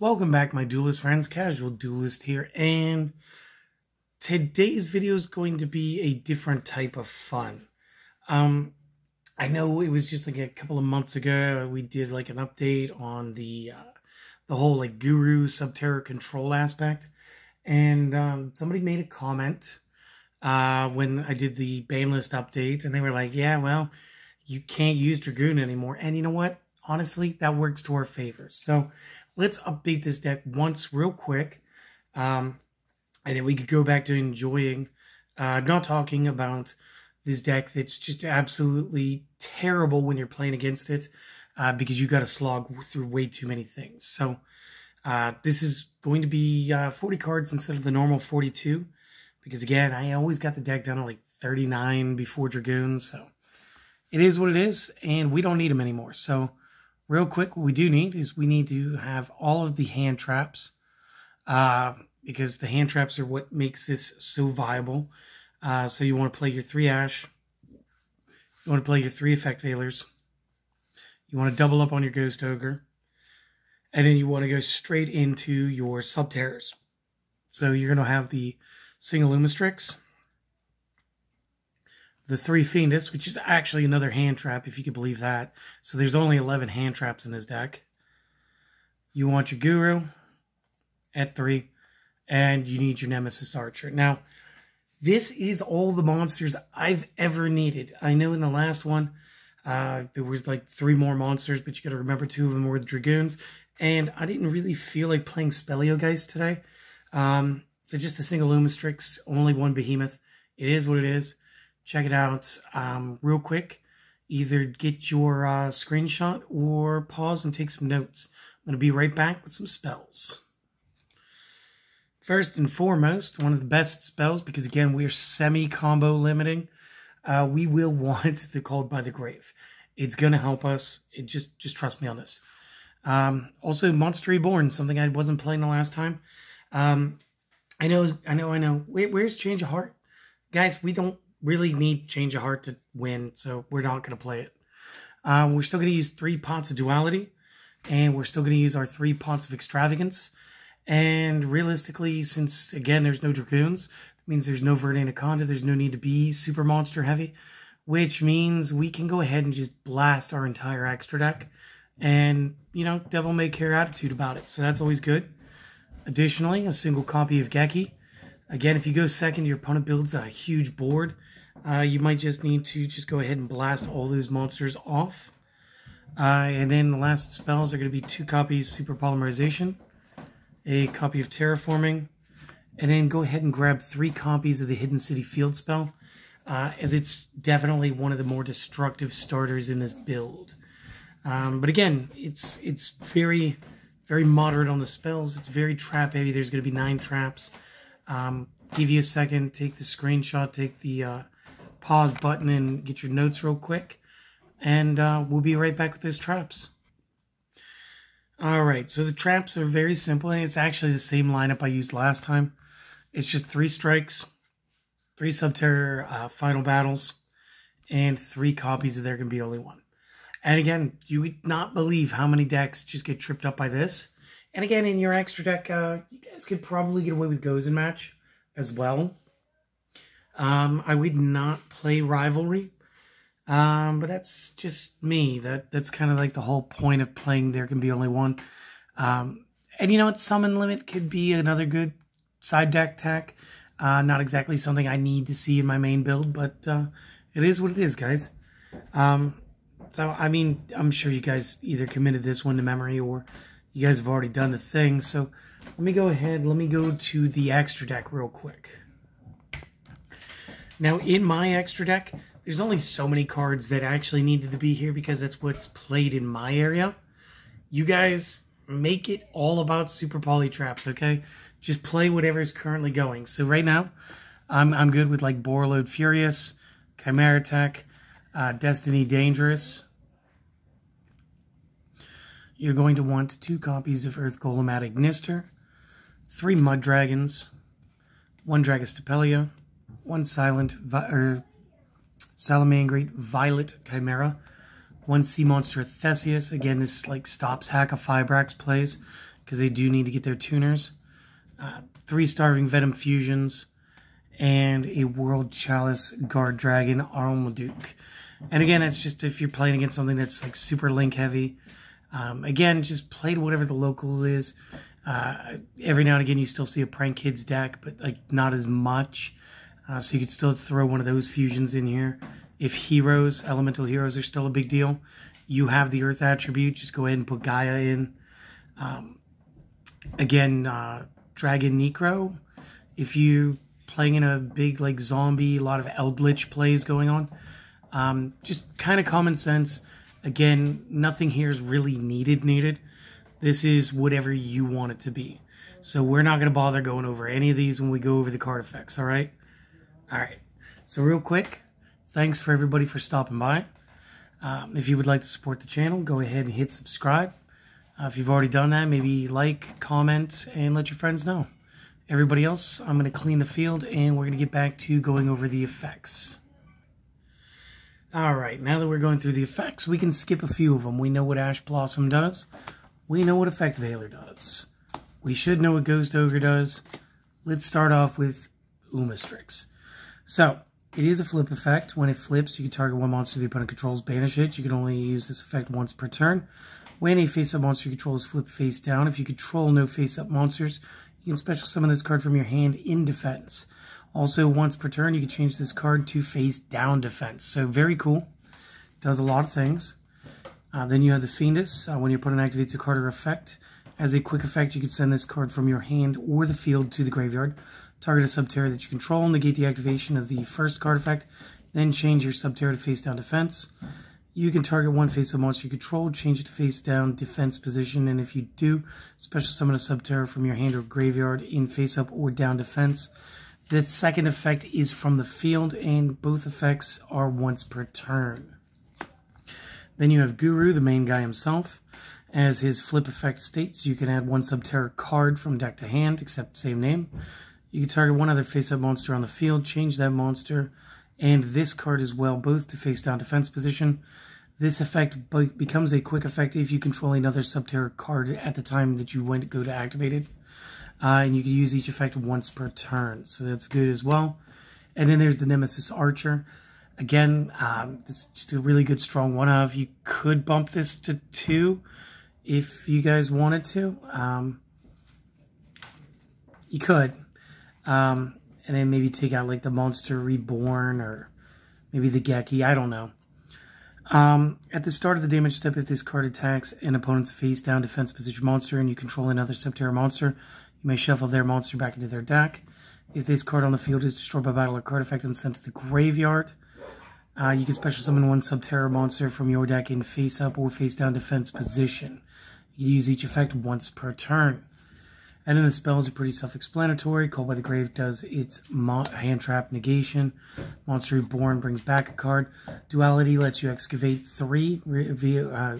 Welcome back, my duelist friends. Casual Duelist here, and today's video is going to be a different type of fun. I know it was just like a couple of months ago we did like an update on the whole like Guru Subterror control aspect, and somebody made a comment when I did the ban list update, and they were like, "Yeah, well, you can't use dragoon anymore." And you know what? Honestly, that works to our favor. So let's update this deck once real quick. And then we could go back to enjoying, not talking about this deck that's just absolutely terrible when you're playing against it, because you got to slog through way too many things. So this is going to be 40 cards instead of the normal 42, because again, I always got the deck down to like 39 before dragoons. So it is what it is, and we don't need them anymore. So real quick, what we do need is we need to have all of the hand traps, because the hand traps are what makes this so viable. So you want to play your 3 Ash, you want to play your 3 Effect Veilers, you want to double up on your Ghost Ogre, and then you want to go straight into your Subterrors. So you're going to have the single Lumistrix, the 3 Fiendists, which is actually another hand trap, if you could believe that. So there's only 11 hand traps in his deck. You want your Guru at 3, and you need your Nemesis Archer. Now, this is all the monsters I've ever needed. I know in the last one, there was like 3 more monsters, but you got to remember 2 of them were the Dragoons. And I didn't really feel like playing Speleogeist today. So just a single Lumistrix, only 1 Behemoth. It is what it is. Check it out real quick. Either get your screenshot or pause and take some notes. I'm going to be right back with some spells. First and foremost, one of the best spells, because again, we are semi-combo limiting. We will want the Called by the Grave. It's going to help us. Just trust me on this. Also, Monster Reborn, something I wasn't playing the last time. I know. Where's Change of Heart? Guys, we don't really need Change of Heart to win, so we're not going to play it. We're still going to use 3 Pots of Duality, and we're still going to use our 3 Pots of Extravagance. And realistically, since, again, there's no Dragoons, that means there's no Verde Anaconda, there's no need to be super monster heavy, which means we can go ahead and just blast our entire extra deck, and, you know, devil may care attitude about it, so that's always good. Additionally, a single copy of Geki. Again, if you go second, your opponent builds a huge board. You might just need to just go ahead and blast all those monsters off. And then the last spells are going to be 2 copies Super Polymerization, a copy of Terraforming, and then go ahead and grab 3 copies of the Hidden City Field spell, as it's definitely one of the more destructive starters in this build. But again, it's very, very moderate on the spells. It's very trap heavy. There's going to be 9 traps. Give you a second, take the screenshot, take the pause button, and get your notes real quick. And we'll be right back with those traps. Alright, so the traps are very simple, and it's actually the same lineup I used last time. It's just 3 strikes, 3 Subterror final battles, and 3 copies of There Can Be Only One. And again, you would not believe how many decks just get tripped up by this. And again, in your extra deck, you guys could probably get away with Gozen Match as well. I would not play Rivalry, but that's just me. That's kind of like the whole point of playing There Can Be Only One. And you know what? Summon Limit could be another good side deck tech. Not exactly something I need to see in my main build, but it is what it is, guys. So, I mean, I'm sure you guys either committed this one to memory or you guys have already done the thing. So let me go ahead. Let me go to the extra deck real quick. Now, in my extra deck, there's only so many cards that actually needed to be here because that's what's played in my area. You guys make it all about Super Poly traps, okay? Just play whatever's currently going. So right now, I'm good with like Borreload Furious, Chimera Tech, Destiny Dangerous. You're going to want 2 copies of Earth Golem Ad Ignister, 3 Mud Dragons, 1 Dragostapelia, 1 Salamangreat Violet Chimera, 1 Sea Monster Theseus. Again, this like stops Hack of Fibrax plays, because they do need to get their tuners. 3 Starving Venom Fusions, and a World Chalice Guard Dragon Armaduke. And again, it's just if you're playing against something that's like super link heavy. Again, just play to whatever the local is. Every now and again, you still see a Prank Kids deck, but like not as much. So you could still throw one of those fusions in here. If heroes, elemental heroes are still a big deal, you have the Earth attribute, just go ahead and put Gaia in. Again, Dragon Necro. If you're playing in a big like zombie, a lot of Eldritch plays going on. Just kind of common sense. Again, nothing here is really needed. This is whatever you want it to be. So we're not going to bother going over any of these when we go over the card effects, all right? All right. So real quick, thanks for everybody for stopping by. If you would like to support the channel, go ahead and hit subscribe. If you've already done that, maybe like, comment, and let your friends know. Everybody else, I'm going to clean the field, and we're going to get back to going over the effects. Alright, now that we're going through the effects, we can skip a few of them. We know what Ash Blossom does. We know what Effect Veiler does. We should know what Ghost Ogre does. Let's start off with Umastrix. So, it is a flip effect. When it flips, you can target one monster the opponent controls, banish it. You can only use this effect once per turn. When a face-up monster you control is flipped face down, if you control no face-up monsters, you can special summon this card from your hand in defense. Also, once per turn, you can change this card to face down defense. So, very cool. Does a lot of things. Then you have the Fiendus. When your opponent activates a card or effect, as a quick effect, you can send this card from your hand or the field to the graveyard. Target a Subterror that you control, negate the activation of the first card effect, then change your Subterror to face down defense. You can target one face-up monster you control, change it to face down defense position, and if you do, special summon a Subterror from your hand or graveyard in face-up or down defense. The second effect is from the field, and both effects are once per turn. Then you have Guru, the main guy himself. As his flip effect states, you can add one Subterror card from deck to hand, except same name. You can target one other face-up monster on the field, change that monster, and this card as well, both to face down defense position. This effect becomes a quick effect if you control another Subterror card at the time that you went to go to activate it. And you can use each effect once per turn, so that's good as well. And then there's the Nemesis Archer. Again, this is just a really good strong one-of. You could bump this to 2 if you guys wanted to. You could. And then maybe take out like the Monster Reborn or maybe the Geki, I don't know. At the start of the damage step, if this card attacks an opponent's face-down defense position monster and you control another Subterror monster, you may shuffle their monster back into their deck. If this card on the field is destroyed by battle or card effect and sent to the graveyard, you can special summon one Subterror monster from your deck in face-up or face-down defense position. You can use each effect once per turn. And then the spells are pretty self-explanatory. Called by the Grave does its hand trap negation. Monster Reborn brings back a card. Duality lets you excavate 3,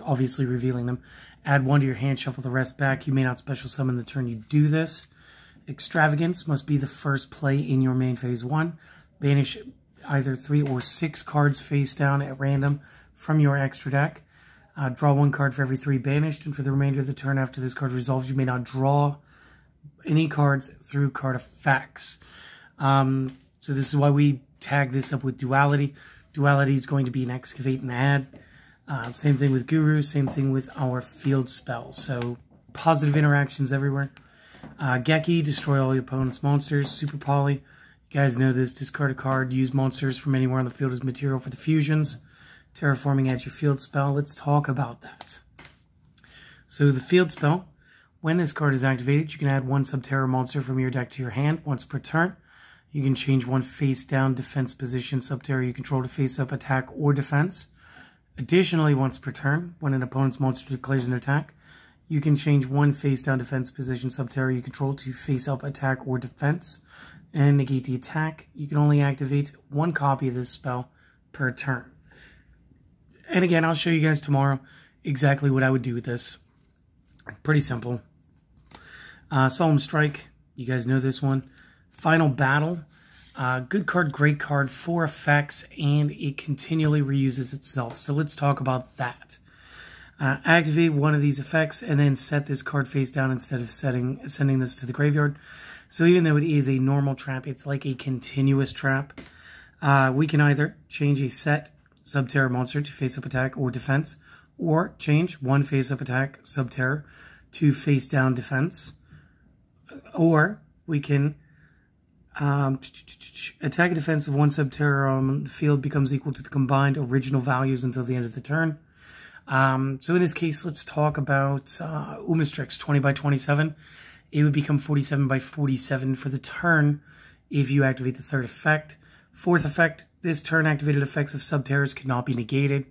obviously revealing them. Add 1 to your hand, shuffle the rest back. You may not special summon the turn you do this. Extravagance must be the first play in your main phase 1. Banish either 3 or 6 cards face down at random from your extra deck. Draw 1 card for every 3 banished, and for the remainder of the turn after this card resolves, you may not draw any cards through card effects. So this is why we tag this up with Duality. Duality is going to be an excavate and add. Same thing with Guru, same thing with our field spells. So positive interactions everywhere. Geki, destroy all your opponent's monsters. Super Poly, you guys know this. Discard a card, use monsters from anywhere on the field as material for the fusions. Terraforming, add your field spell. Let's talk about that. So the field spell, when this card is activated, you can add 1 Subterror monster from your deck to your hand once per turn. You can change 1 face-down defense position Subterror you control to face-up attack or defense. Additionally, once per turn, when an opponent's monster declares an attack, you can change 1 face-down defense position Subterror you control to face-up attack or defense and negate the attack. You can only activate 1 copy of this spell per turn. And again, I'll show you guys tomorrow exactly what I would do with this. Pretty simple. Solemn Strike, you guys know this one. Final Battle, good card, great card, 4 effects, and it continually reuses itself. So let's talk about that. Activate one of these effects and then set this card face down instead of sending this to the graveyard. So even though it is a normal trap, it's like a continuous trap. We can either change a set Subterror monster to face-up attack or defense, or change one face-up attack Subterror to face-down defense. Or we can attack a defense of one Subterror on the field becomes equal to the combined original values until the end of the turn. So in this case, let's talk about Umastrix 20 by 27. It would become 47 by 47 for the turn if you activate the third effect. Fourth effect, this turn activated effects of Subterrors cannot be negated.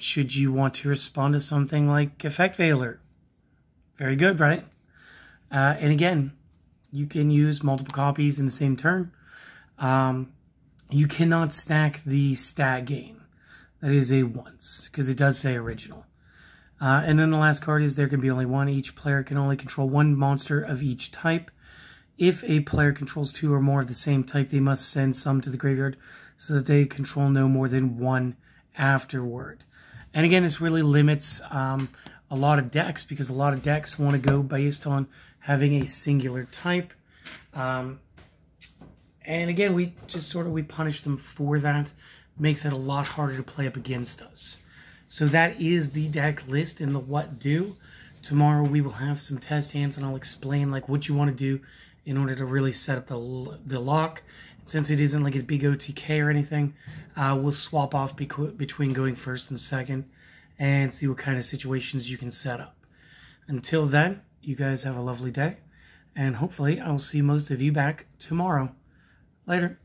Should you want to respond to something like Effect Veiler. Very good, right? And again, you can use multiple copies in the same turn. You cannot stack the stat gain. That is a once, because it does say original. And then the last card is there can be only one. Each player can only control one monster of each type. If a player controls two or more of the same type, they must send some to the graveyard so that they control no more than one afterward. And again, this really limits a lot of decks, because a lot of decks want to go based on having a singular type. And again, we punish them for that. Makes it a lot harder to play up against us. So that is the deck list and the what do. Tomorrow we will have some test hands and I'll explain like what you want to do in order to really set up the lock. Since it isn't like a big OTK or anything, we'll swap off between going first and second and see what kind of situations you can set up. Until then, you guys have a lovely day, and hopefully I will see most of you back tomorrow. Later.